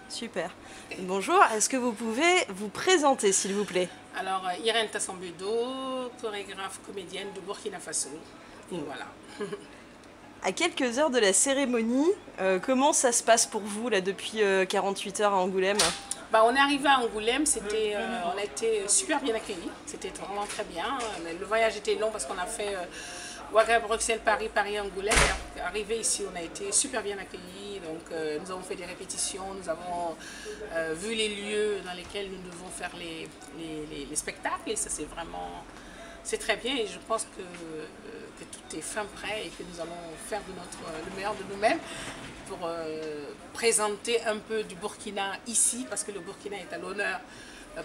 Super. Bonjour, est-ce que vous pouvez vous présenter s'il vous plaît? Alors, Irène Tassambedo, chorégraphe comédienne de Burkina Faso. Et voilà. À quelques heures de la cérémonie, comment ça se passe pour vous là depuis 48 heures à Angoulême? Bah, on est arrivé à Angoulême, on a été super bien accueillis, c'était vraiment très bien. Le voyage était long parce qu'on a fait Ouaga, Bruxelles, Paris, Paris, Angoulême. Et arrivé ici, on a été super bien accueillis. Donc, nous avons fait des répétitions, nous avons vu les lieux dans lesquels nous devons faire les spectacles. Et ça, c'est très bien. Et je pense que tout est fin prêt et que nous allons faire le meilleur de nous-mêmes pour présenter un peu du Burkina ici, parce que le Burkina est à l'honneur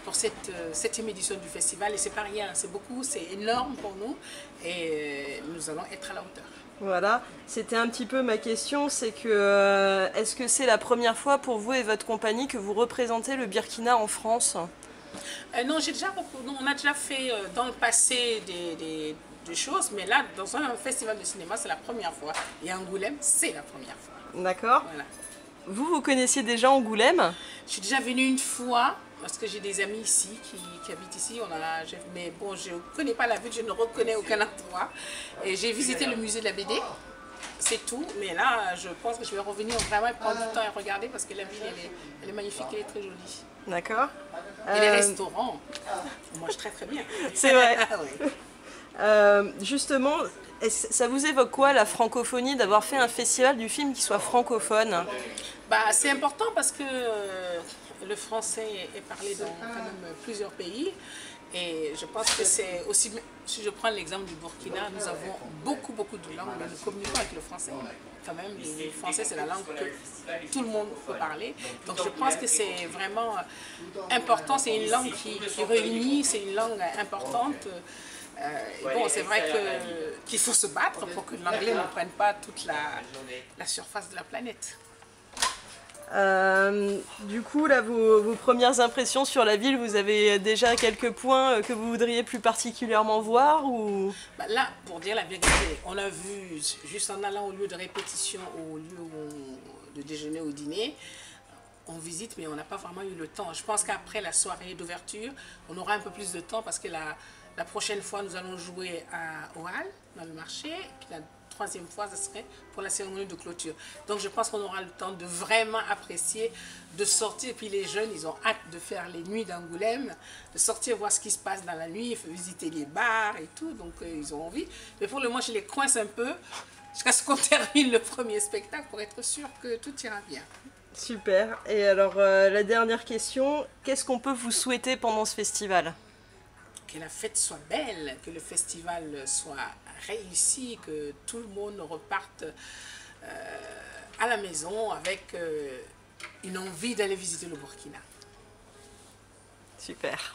pour cette 7e édition du festival, et c'est pas rien, c'est beaucoup, c'est énorme pour nous, et nous allons être à la hauteur. Voilà, c'était un petit peu ma question, c'est que est-ce que c'est la première fois pour vous et votre compagnie que vous représentez le Burkina en France? Non, on a déjà fait dans le passé des choses, mais là, dans un festival de cinéma, c'est la première fois, et Angoulême, c'est la première fois. D'accord. Voilà. Vous connaissiez déjà Angoulême? Je suis déjà venue une fois, parce que j'ai des amis ici qui habitent ici. Mais bon, je ne connais pas la ville, je ne reconnais aucun endroit. Et j'ai visité le musée de la BD, c'est tout. Mais là, je pense que je vais revenir vraiment et prendre du temps et regarder, parce que la ville, elle est magnifique, elle est très jolie. D'accord. Et les restaurants, on mange très très bien. C'est vrai. Ah oui. Justement, ça vous évoque quoi la francophonie, d'avoir fait un festival du film qui soit francophone? Bah, c'est important parce que le français est parlé dans quand même plusieurs pays. Et je pense que c'est aussi, si je prends l'exemple du Burkina, nous avons beaucoup de langues, mais nous communiquons avec le français. Quand même, le français, c'est la langue que tout le monde peut parler. Donc je pense que c'est vraiment important, c'est une langue qui réunit, c'est une langue importante. Bon, c'est vrai qu'il faut se battre pour que l'anglais ne prenne pas toute la surface de la planète. Du coup, là, vos premières impressions sur la ville, vous avez déjà quelques points que vous voudriez plus particulièrement voir ou... Bah là, pour dire la vérité, on a vu, juste en allant au lieu de répétition, au lieu de déjeuner ou dîner, on visite, mais on n'a pas vraiment eu le temps. Je pense qu'après la soirée d'ouverture, on aura un peu plus de temps, parce que la prochaine fois, nous allons jouer à Oal, dans le marché, et puis la 3e fois, ce serait pour la cérémonie de clôture. Donc je pense qu'on aura le temps de vraiment apprécier, de sortir. Et puis les jeunes, ils ont hâte de faire les nuits d'Angoulême, de sortir voir ce qui se passe dans la nuit, visiter les bars et tout. Donc ils ont envie. Mais pour le moment, je les coince un peu jusqu'à ce qu'on termine le premier spectacle pour être sûr que tout ira bien. Super. Et alors, la dernière question, qu'est-ce qu'on peut vous souhaiter pendant ce festival? Que la fête soit belle, que le festival soit réussi, que tout le monde reparte à la maison avec une envie d'aller visiter le Burkina. Super.